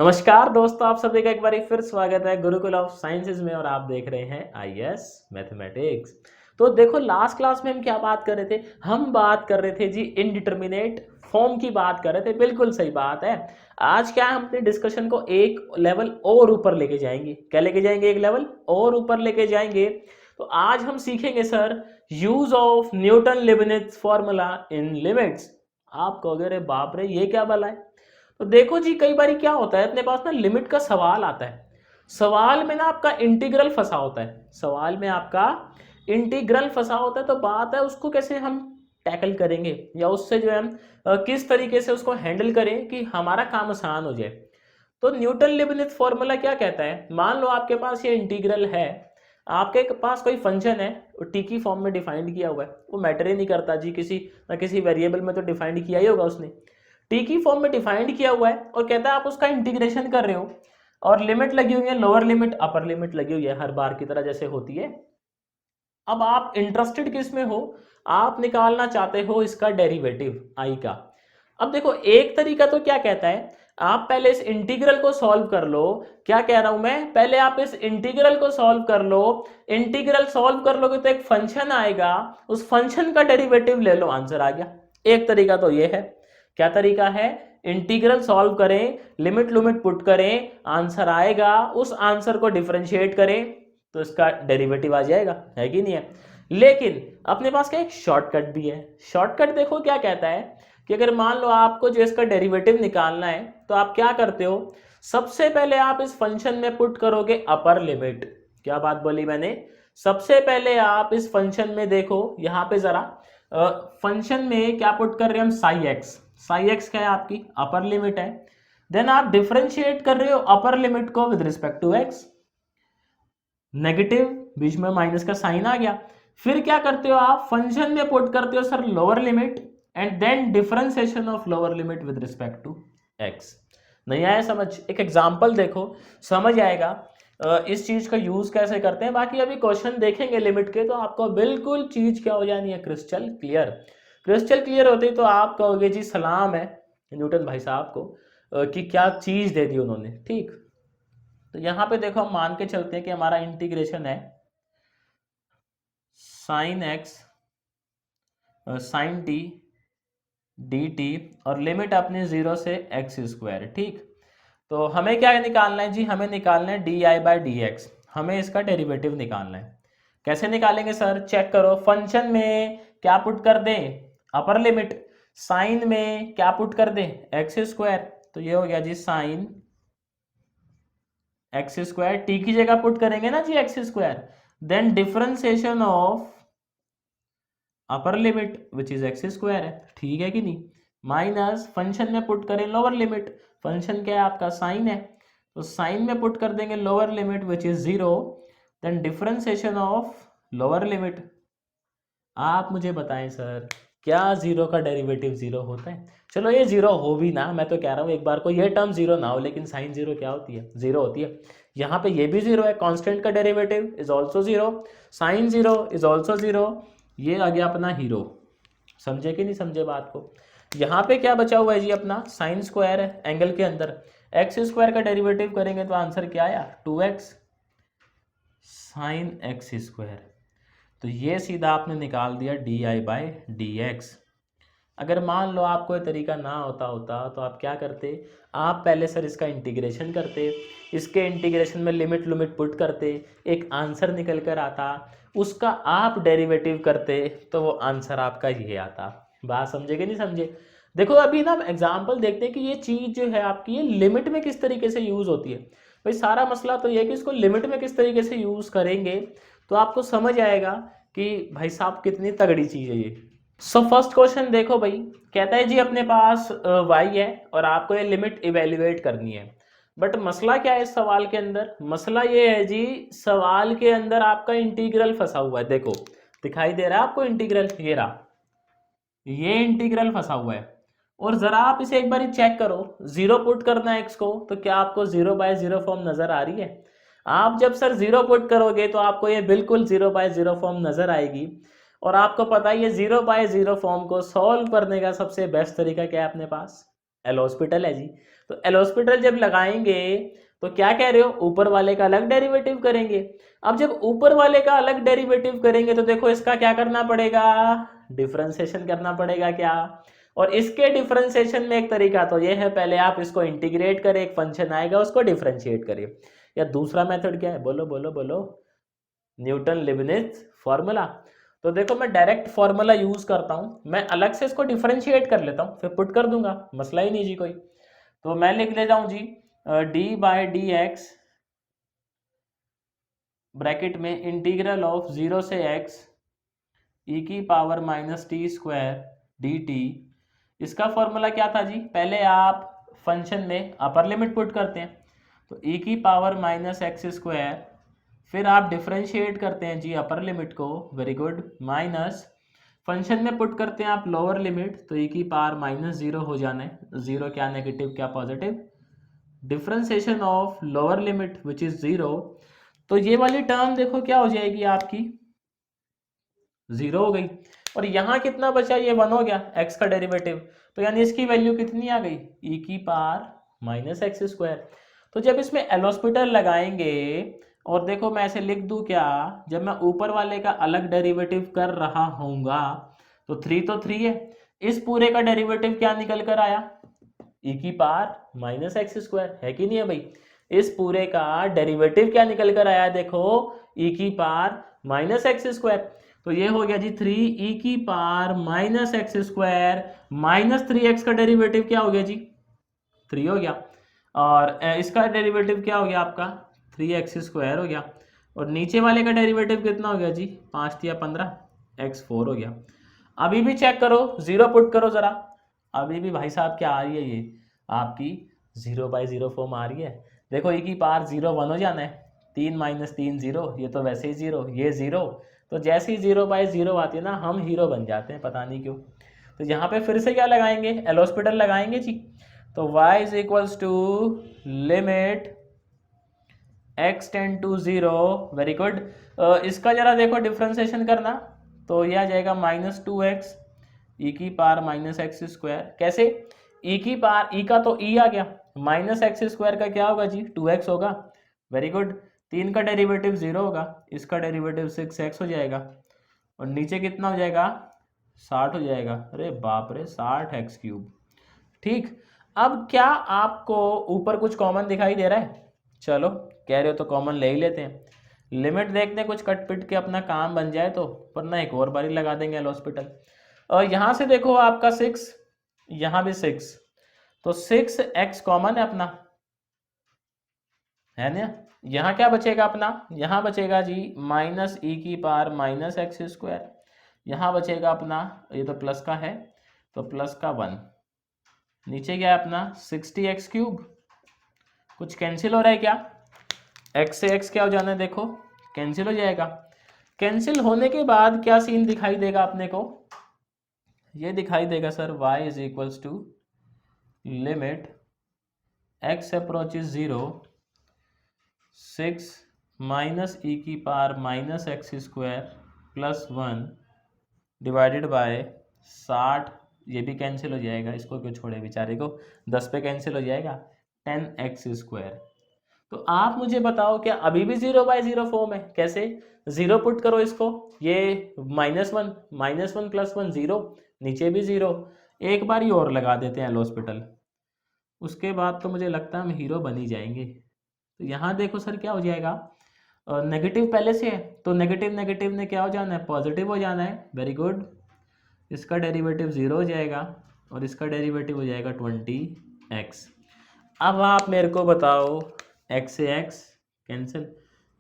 नमस्कार दोस्तों, आप सभी का एक बार फिर स्वागत है गुरुकुल ऑफ साइंसेज में और आप देख रहे हैं आईएएस मैथमेटिक्स। तो देखो, लास्ट क्लास में हम क्या बात कर रहे थे? हम बात कर रहे थे जी इनडिटर्मिनेट फॉर्म की बात कर रहे थे। बिल्कुल सही बात है। आज क्या है, हम अपने डिस्कशन को एक लेवल और ऊपर लेके जाएंगे। क्या लेके जाएंगे? एक लेवल और ऊपर लेके जाएंगे। तो आज हम सीखेंगे sir, use of Newton Leibniz formula in limits. आप कहोगे अरे बाप रे, ये क्या भला है? तो देखो जी, कई बार क्या होता है, अपने पास ना लिमिट का सवाल आता है। सवाल में ना आपका इंटीग्रल फंसा होता है। सवाल में आपका इंटीग्रल फंसा होता है। तो बात है उसको कैसे हम टैकल करेंगे, या उससे जो है हम किस तरीके से उसको हैंडल करें कि हमारा काम आसान हो जाए। तो न्यूटन लीबनिट्ज फॉर्मूला क्या कहता है? मान लो आपके पास ये इंटीग्रल है, आपके पास कोई फंक्शन है, टी की फॉर्म में डिफाइंड किया हुआ है। वो मैटर ही नहीं करता जी, किसी ना किसी वेरिएबल में तो डिफाइंड किया ही होगा उसने। टी की फॉर्म में डिफाइंड किया हुआ है और कहता है आप उसका इंटीग्रेशन कर रहे हो, और लिमिट लगी हुई है, लोअर लिमिट अपर लिमिट लगी हुई है, हर बार की तरह जैसे होती है। अब आप इंटरेस्टेड किस में हो? आप निकालना चाहते हो इसका डेरिवेटिव आई का। अब देखो, एक तरीका तो क्या कहता है, आप पहले इस इंटीग्रल को सॉल्व कर लो। क्या कह रहा हूं मैं? पहले आप इस इंटीग्रल को सॉल्व कर लो। इंटीग्रल सॉल्व कर लोगे तो एक फंक्शन आएगा, उस फंक्शन का डेरिवेटिव ले लो, आंसर आ गया। एक तरीका तो ये है। क्या तरीका है? इंटीग्रल सॉल्व करें, लिमिट लिमिट पुट करें, आंसर आएगा, उस आंसर को डिफरेंशिएट करें तो इसका डेरिवेटिव आ जाएगा, है कि नहीं है? लेकिन अपने पास क्या एक शॉर्टकट भी है। शॉर्टकट देखो क्या कहता है कि अगर मान लो आपको जो इसका डेरिवेटिव निकालना है, तो आप क्या करते हो? सबसे पहले आप इस फंक्शन में पुट करोगे अपर लिमिट। क्या बात बोली मैंने? सबसे पहले आप इस फंक्शन में देखो, यहां पे जरा फंक्शन में क्या पुट कर रहे हैं हम? साई एक्स। साई एक्स क्या है? आपकी अपर लिमिट है। देन आप डिफरेंशिएट कर रहे हो अपर लिमिट को with respect to x. Negative, बीच में माइनस का साइन आ गया। फिर क्या करते हो आप? फंक्शन में पुट करते हो sir lower limit, and then differentiation of lower limit with respect to x. नहीं आया समझ? एक एग्जांपल देखो, समझ आएगा इस चीज का यूज कैसे करते हैं। बाकी अभी क्वेश्चन देखेंगे लिमिट के, तो आपको बिल्कुल चीज क्या हो जानी है, क्रिस्टल क्लियर। क्रिस्टल क्लियर होती तो आप कहोगे जी सलाम है न्यूटन भाई साहब को, कि क्या चीज दे दी उन्होंने। ठीक, तो यहां पे देखो, हम मान के चलते हैं कि हमारा इंटीग्रेशन है sine x sine t d t, और लिमिट अपनी 0 से एक्स स्क्वायर। ठीक, तो हमें क्या निकालना है जी? हमें निकालना है D I by D x. हमें इसका डेरिवेटिव निकालना है। कैसे निकालेंगे सर? चेक करो, फंक्शन में क्या पुट कर दें? Upper limit. साइन में क्या पुट कर दें? X square. तो ये हो गया जी साइन एक्स स्क्वायर। टी की जगह पुट करेंगे ना जी x square. Then differentiation of upper limit which is x square है, ठीक है कि नहीं? माइनस फंक्शन में पुट करें लोअर लिमिट। फंक्शन क्या है आपका? साइन है, तो साइन में पुट कर देंगे lower limit which is 0। Then differentiation of lower limit. आप मुझे बताएं सर, क्या 0 का डेरिवेटिव 0 होता है? चलो ये 0 हो भी ना, मैं तो कह रहा हूँ एक बार को ये टर्म 0 ना हो, लेकिन साइन 0 क्या होती है? 0 होती है। यहाँ पे ये भी 0 है, कांस्टेंट का derivative is also 0, sine 0 is also 0। ये आ गया अपना हीरो। समझे कि नहीं समझे बात को? यहाँ पे क्या बचा हुआ है जी? अपना साइन स्क्वायर है एंगल के अंदर। एक्स स्क्वायर का डेरिवेटिव करेंगे तो आंसर क्या आया? 2x sign x square. तो ये सीधा आपने निकाल दिया D I by D x. अगर मान लो आपको ये तरीका ना होता तो आप क्या करते? आप पहले सर इसका इंटीग्रेशन करते, इसके इंटीग्रेशन में लिमिट लिमिट पुट करते, एक आंसर निकल कर आता, उसका आप डेरिवेटिव करते, तो वो आंसर आपका ये आता। बात समझे कि नहीं समझे? देखो अभी ना एग्जाम्पल देखते हैं कि ये चीज़ जो है आपकी, ये लिमिट में किस तरीके से यूज़ होती है। भाई सारा मसला तो ये है कि इसको लिमिट में किस तरीके से यूज़ करेंगे, तो आपको समझ आएगा कि भाई साहब कितनी तगड़ी चीज़ है ये। सो फर्स्ट क्वेश्चन देखो भाई, कहता है जी अपने पास y है और आपको ये लिमिट इवेल्युएट करनी है। बट मसला क्या है इस सवाल के अंदर? मसला ये है जी, सवाल के अंदर आपका इंटीग्रल फंसा हुआ है। देखो दिखाई दे रहा है आपको इंटीग्रल? ये रहा, ये इंटीग्रल फंसा हुआ है। और जरा आप इसे एक बार चेक करो, 0 पुट करना है x को, तो क्या आपको 0 बाय 0 फॉर्म नजर आ रही है? आप जब सर 0 पुट करोगे तो आपको ये बिल्कुल 0 बाय 0 फॉर्म नजर आएगी। और आपको पता है ये 0 बाय 0 फॉर्म को सॉल्व करने का सबसे बेस्ट तरीका क्या है अपने पास? एल हॉस्पिटल है जी। तो एल हॉस्पिटल जब लगाएंगे तो क्या कह रहे हो, ऊपर वाले का अलग डेरिवेटिव करेंगे। अब जब ऊपर वाले का अलग डेरिवेटिव करेंगे तो देखो इसका क्या करना पड़ेगा, डिफरेंशिएशन करना पड़ेगा क्या। और इसके डिफरेंशिएशन में एक तरीका तो ये है, पहले आप इसको इंटीग्रेट करें, एक फंक्शन आएगा उसको डिफरेंशिएट करिए। या दूसरा मेथड क्या है, बोलो बोलो बोलो, न्यूटन लिबनिज फॉर्मूला। तो देखो मैं डायरेक्ट फॉर्मूला यूज करता हूं, मैं अलग से इसको डिफरेंशिएट कर लेता हूं, फिर पुट कर दूंगा, मसला ही नहीं जी कोई। तो मैं लिख लेता हूं G D by D x bracket में इंटीग्रल ऑफ 0 से x ई की power minus T square D T. इसका फॉर्मूला क्या था जी, पहले आप फंक्शन में अपर लिमिट पुट करते हैं तो ई की पावर माइनस एक्स स्क्वायर, फिर आप डिफरेंशिएट करते हैं जी अपर लिमिट को, वेरी गुड, माइनस फंक्शन में पुट करते हैं आप लोअर लिमिट, तो ई की पावर माइनस जीरो हो जाना है, जीरो क्या नेगेटिव क्या positive, differentiation of lower limit which is zero. तो ये वाली टर्म देखो क्या हो जाएगी आपकी, जीरो हो गई। और यहाँ कितना बचा, ये वन हो गया एक्स का डेरिवेटिव, तो यानी इसकी वैल्यू कितनी आ गई, ई की पावर माइनस एक्स स्क्वायर। तो जब इसमें एल हॉस्पिटल लगाएंगे और देखो मैं ऐसे लिख दूं क्या, जब मैं ऊपर वाले का अलग डेरिवेटिव कर रहा होऊंगा तो थ्री तो थ्री है, इस पूरे का डेरिवेटिव क्या निकल कर आया, ई की पावर माइनस एक्स स्क्वायर, है कि नहीं है भाई। इस पूरे का डेरिवेटिव क्या निकल कर आया, देखो ई की पावर माइनस एक्स स्क्वायर। तो ये हो गया जी थ्री ई की power minus x square minus three x का डेरिवेटिव क्या हो गया जी, थ्री हो गया। और इसका डेरिवेटिव क्या हो गया आपका, थ्री एक्स स्क्वायर हो गया। और नीचे वाले का डेरिवेटिव कितना हो गया जी, पाँच या 15 एक्स फोर हो गया। अभी भी चेक करो, जीरो पुट करो जरा, अभी भी भाई साहब क्या आ रही है, ये आपकी जीरो बाई जीरो फॉर्म आ रही है। देखो ई की पावर जीरो वन हो जाना है, तीन माइनस तीन जीरो, ये तो वैसे ही जीरो, ये जीरो, तो जैसे ही जीरो बाई जीरो आती है ना हम हीरो बन जाते हैं, पता नहीं क्यों। तो यहाँ पे फिर से क्या लगाएंगे, एल हॉस्पिटल लगाएंगे जी। तो y is equals to limit x tend to zero, very good. इसका जरा देखो डिफ्रेंसिएशन करना, तो यह आ जाएगा माइनस टू एक्स ई की पावर माइनस एक्स स्क्वायर। कैसे, ई की पावर, ई का तो ई आ गया, माइनस एक्स स्क्वायर का क्या होगा जी, टू एक्स होगा, वेरी गुड। तीन का डेरिवेटिव जीरो होगा, इसका डेरिवेटिव सिक्स एक्स हो जाएगा, और नीचे कितना हो जाएगा, 60 हो जाएगा, अरे बाप रे 60 एक्स क्यूब। ठीक, अब क्या आपको ऊपर कुछ कॉमन दिखाई दे रहा है, चलो कह रहे हो तो कॉमन ले ही लेते हैं। लिमिट देखते हैं कुछ कट पिट के अपना काम बन जाए तो, वरना एक और बारी लगा देंगे एल हॉस्पिटल। और यहाँ से देखो आपका सिक्स, यहाँ भी सिक्स, तो सिक्स एक्स कॉमन है अपना, है ना। यहाँ क्या बचेगा अपना, यहाँ बचेगा जी माइनस ई की पावर माइनस एक्स स्क्वायर, यहाँ बचेगा अपना, ये तो प्लस का है तो प्लस का वन, नीचे क्या है अपना सिक्सटी एक्स क्यूब। कुछ कैंसिल हो रहा है क्या, एक्स से एक्स क्या हो जाना है, देखो कैंसिल हो जाएगा। कैंसिल होने के बाद क्या सीन दिखाई देगा अपने को, ये दिखाई देगा sir y is equals to limit x approaches zero, six minus e की power minus x square plus one divided by 60, ये भी कैंसिल हो जाएगा, इसको क्यों छोड़े बेचारे को, 10 पे कैंसिल हो जाएगा, 10x स्क्वायर। तो आप मुझे बताओ क्या अभी भी जीरो बाय जीरो फॉर्म है, कैसे, जीरो पुट करो इसको, ये minus one plus one zero, नीचे भी जीरो, एक बार ही और लगा देते हैं एल हॉस्पिटल, उसके बाद तो मुझे लगता है हम हीरो बन ही जाएंगे। तो यहाँ देखो सर क्या हो जाएगा, नेगेटिव पहले से है तो नेगेटिव नेगेटिव ने क्या हो जाना है, पॉजिटिव हो जाना है, वेरी गुड। इसका डेरिवेटिव जीरो हो जाएगा और इसका डेरिवेटिव हो जाएगा 20x। अब आप मेरे को बताओ, x से x कैंसिल,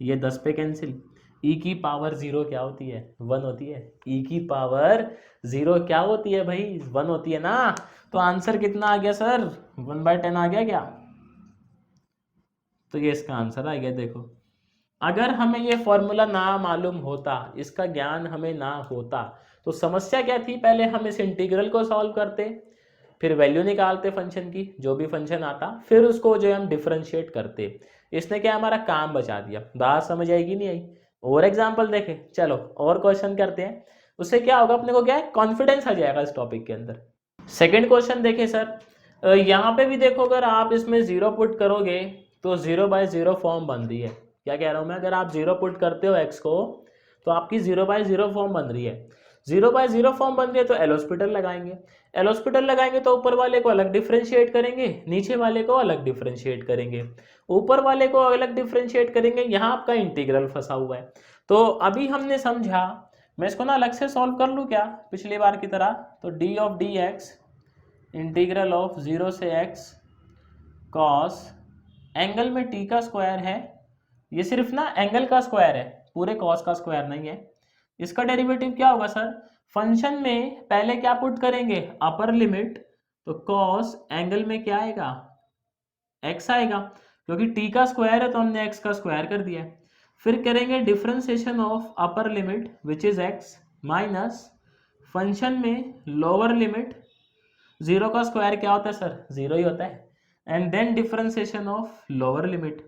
ये 10 पे कैंसिल, e की पावर जीरो क्या होती है, वन होती है, e की पावर जीरो क्या होती है भाई, वन होती है ना। तो आंसर कितना आ गया सर, 1/10 आ गया क्या, तो ये इसका आंसर आ गया। देखो अगर हमें ये फॉर्मूला ना मालूम होता, इसका ज्ञान हमें ना होता, तो समस्या क्या थी, पहले हम इस इंटीग्रल को सॉल्व करते, फिर वैल्यू निकालते फंक्शन की, जो भी फंक्शन आता, फिर उसको जो है हम डिफरेंशिएट करते। इसने क्या हमारा काम बचा दिया, बात समझ आएगी नहीं आई। और एग्जाम्पल देखें, चलो और क्वेश्चन करते हैं, उससे क्या होगा अपने को, क्या है कॉन्फिडेंस आ जाएगा इस टॉपिक के अंदर। सेकेंड क्वेश्चन देखें सर, यहाँ पे भी देखो, अगर आप इसमें जीरो पुट करोगे तो 0/0 फॉर्म बन रही है। क्या कह रहा हूँ मैं, अगर आप जीरो पुट करते हो एक्स को तो आपकी 0/0 फॉर्म बन रही है। 0/0 फॉर्म बन रही है तो एल हॉस्पिटल लगाएंगे। एल हॉस्पिटल लगाएंगे तो ऊपर वाले को अलग डिफ्रेंशिएट करेंगे, नीचे वाले को अलग डिफ्रेंशिएट करेंगे। ऊपर वाले को अलग डिफ्रेंशिएट करेंगे, यहाँ आपका इंटीग्रल फंसा हुआ है। तो अभी हमने समझा, मैं इसको ना अलग से सॉल्व कर लूँ क्या पिछली बार की तरह। तो D of D x integral of 0 से x कॉस, एंगल में t का स्क्वायर है, ये सिर्फ ना एंगल का स्क्वायर है, पूरे कॉस का स्क्वायर नहीं है। इसका डेरिवेटिव क्या होगा सर, फंक्शन में पहले क्या पुट करेंगे, अपर लिमिट, तो कॉस एंगल में क्या आएगा, x आएगा, क्योंकि t का स्क्वायर है तो हमने x का स्क्वायर कर दिया। फिर करेंगे differentiation of upper limit which is x minus function में लोअर लिमिट, जीरो का स्क्वायर क्या होता है सर, जीरो ही होता है, and then differentiation of lower limit.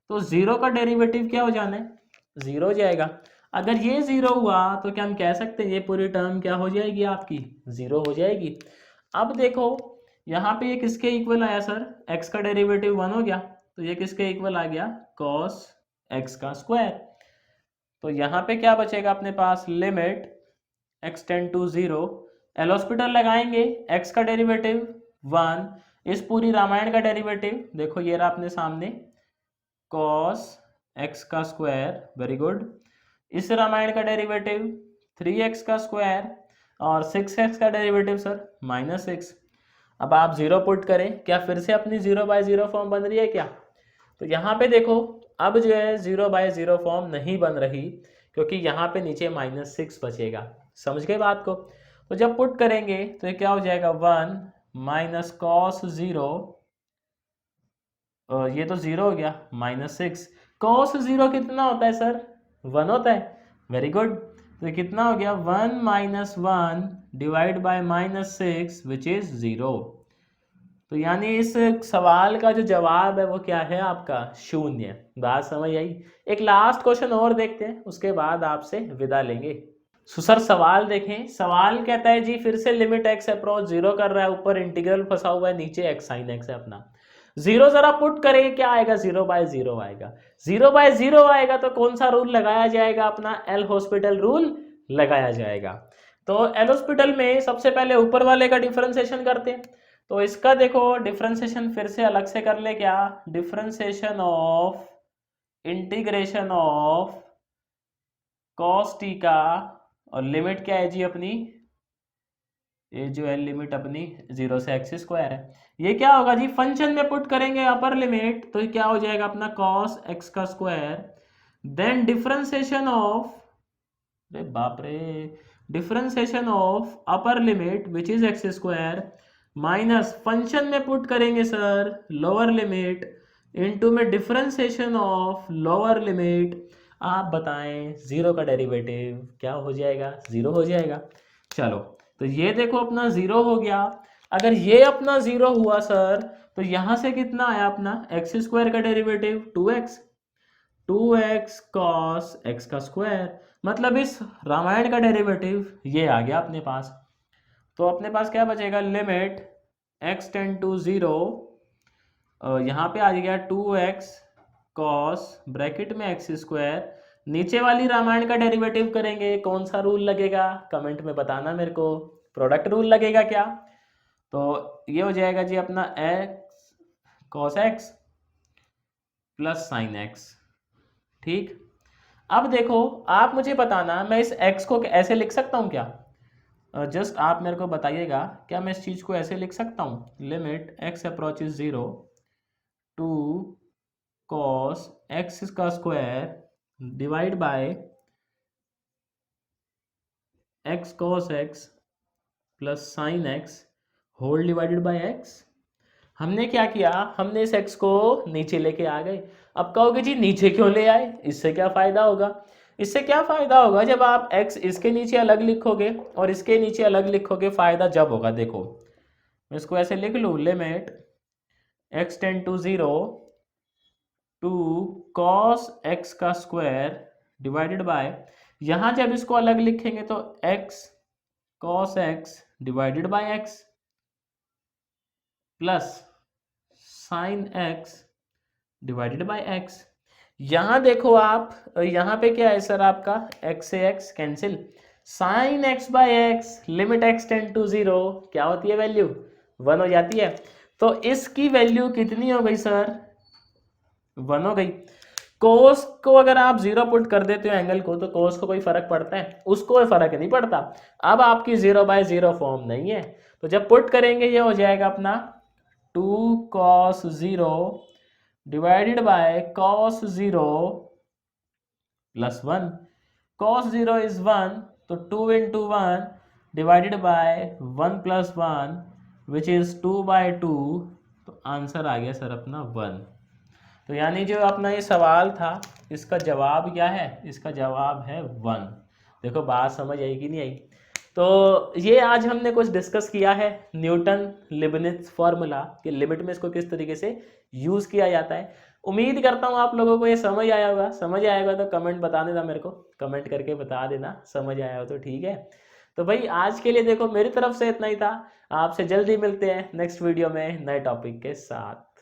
तो जीरो का डेरिवेटिव क्या हो जाना है, जीरो हो जाएगा। अगर ये जीरो हुआ तो क्या हम कह सकते हैं ये पूरी टर्म क्या हो जाएगी आपकी, जीरो हो जाएगी। अब देखो यहाँ पे ये किसके इक्वल आया सर, एक्स का डेरिवेटिव 1 हो गया, तो ये किसके इक्वल आ गया, कॉस एक्स का स्क्वायर। तो यहाँ पे क्या बचेगा अपने पास, limit x tend to zero, L hospital लगाएंगे, x का डेरिवेटिव 1, इस पूरी रामायण का डेरिवेटिव देखो ये रहा अपने सामने, cos x का स्क्वायर, वेरी गुड, इस रामायण का डेरिवेटिव 3x का स्क्वायर, और 6x का डेरिवेटिव सर -6। अब आप जीरो पुट करें, क्या फिर से अपनी 0/0 फॉर्म बन रही है क्या, तो यहाँ पे देखो अब जो है 0/0 फॉर्म नहीं बन रही, क्योंकि यहाँ पे नीचे -6 बचेगा। समझ गए बात को, तो जब पुट करेंगे तो ये क्या हो जाएगा, 1 माइनस कॉस 0, ये तो 0 हो गया, -6, कॉस 0 कितना होता है सर, 1 होता है, वेरी गुड। तो ये कितना हो गया, 1 - 1 डिवाइड बाय -6 विच इज 0। तो यानी इस सवाल का जो जवाब है वो क्या है आपका, शून्य। बात समझ आई। एक लास्ट क्वेश्चन और देखते हैं, उसके बाद आपसे विदा लेंगे। सर सवाल देखें, सवाल कहता है जी फिर से लिमिट एक्स अप्रोच जीरो कर रहा है, ऊपर इंटीग्रल फंसा हुआ है, नीचे एक्स साइन एक्स है अपना। जीरो जरा पुट करेंगे, क्या आएगा, 0/0 आएगा। 0/0 आएगा तो कौन सा रूल लगाया जाएगा, अपना एल हॉस्पिटल रूल लगाया जाएगा। तो एल हॉस्पिटल में सबसे पहले ऊपर वाले का डिफरेंशिएशन करते हैं। तो इसका देखो डिफरेंशिएशन फिर से अलग से कर ले, क्या, differentiation of integration of cos T का, और लिमिट क्या है जी अपनी, ये जो है लिमिट अपनी 0 से एक्स स्क्वायर है। ये क्या होगा जी, फंक्शन में पुट करेंगे अपर लिमिट, तो ये क्या हो जाएगा अपना कॉस एक्स का स्क्वायर, देन डिफरेंशिएशन ऑफ, अरे बाप रे, differentiation of upper limit which is x square, minus function में पुट करेंगे सर लोअर लिमिट, इनटू में डिफरेंशिएशन ऑफ लोअर लिमिट। आप बताएं जीरो का डेरिवेटिव क्या हो जाएगा, जीरो हो जाएगा। चलो तो ये देखो अपना जीरो हो गया। अगर ये अपना जीरो हुआ सर, तो यहां से कितना आया अपना एक्स स्क्वायर का डेरिवेटिव 2x कॉस एक्स का स्क्वायर, मतलब इस रामायण का डेरिवेटिव ये आ गया अपने पास। तो अपने पास क्या बचेगा, लिमिट x टेंड टू 0, यहाँ पे आ गया 2x कॉस ब्रैकेट में एक्स स्क्वायर, नीचे वाली रामायण का डेरिवेटिव करेंगे, कौन सा रूल लगेगा कमेंट में बताना मेरे को, प्रोडक्ट रूल लगेगा क्या। तो ये हो जाएगा जी अपना x cos x plus sine x. ठीक, अब देखो आप मुझे बताना, मैं इस x को ऐसे लिख सकता हूँ क्या, जस्ट आप मेरे को बताइएगा, क्या मैं इस चीज़ को ऐसे लिख सकता हूँ, limit x approaches 0 to cos x का square divide by x cos x plus sine x whole divided by x. हमने क्या किया, हमने इस x को नीचे लेके आ गए। अब कहोगे जी नीचे क्यों ले आए, इससे क्या फायदा होगा, इससे क्या फायदा होगा, जब आप x इसके नीचे अलग लिखोगे और इसके नीचे अलग लिखोगे, फायदा जब होगा, देखो मैं इसको ऐसे लिख लूँ, limit x tend to 0 to cos x का स्क्वायर डिवाइडेड बाय, यहां जब इसको अलग लिखेंगे तो x cos x divided by x plus sine x divided by x. यहाँ देखो आप, यहाँ पे क्या है सर आपका x से x cancel, sine x by x limit x tend to 0 क्या होती है वैल्यू 1 हो जाती है। तो इसकी वैल्यू कितनी हो गई सर 1 हो गई। कोस को अगर आप 0 पुट कर देते हो एंगल को तो कोस को कोई फर्क पड़ता है, उसको कोई फर्क नहीं पड़ता। अब आपकी 0/0 फॉर्म नहीं है, तो जब पुट करेंगे ये हो जाएगा अपना 2 cos 0 divided by cos 0 plus 1। cos 0 is 1, तो 2 into 1 divided by 1 plus 1 which is 2/2, तो आंसर आ गया सर अपना 1। तो यानी जो अपना ये सवाल था इसका जवाब क्या है, इसका जवाब है 1। देखो बात समझ आई कि नहीं आई। तो ये आज हमने कुछ डिस्कस किया है न्यूटन लिबनिट्ज फार्मूला कि लिमिट में इसको किस तरीके से यूज़ किया जाता है। उम्मीद करता हूँ आप लोगों को ये समझ आया होगा। समझ आया होगा तो कमेंट बता देना, मेरे को कमेंट करके बता देना समझ आया हो तो, ठीक है। तो भाई आज के लिए देखो मेरी तरफ से इतना ही था। आपसे जल्दी मिलते हैं नेक्स्ट वीडियो में नए टॉपिक के साथ।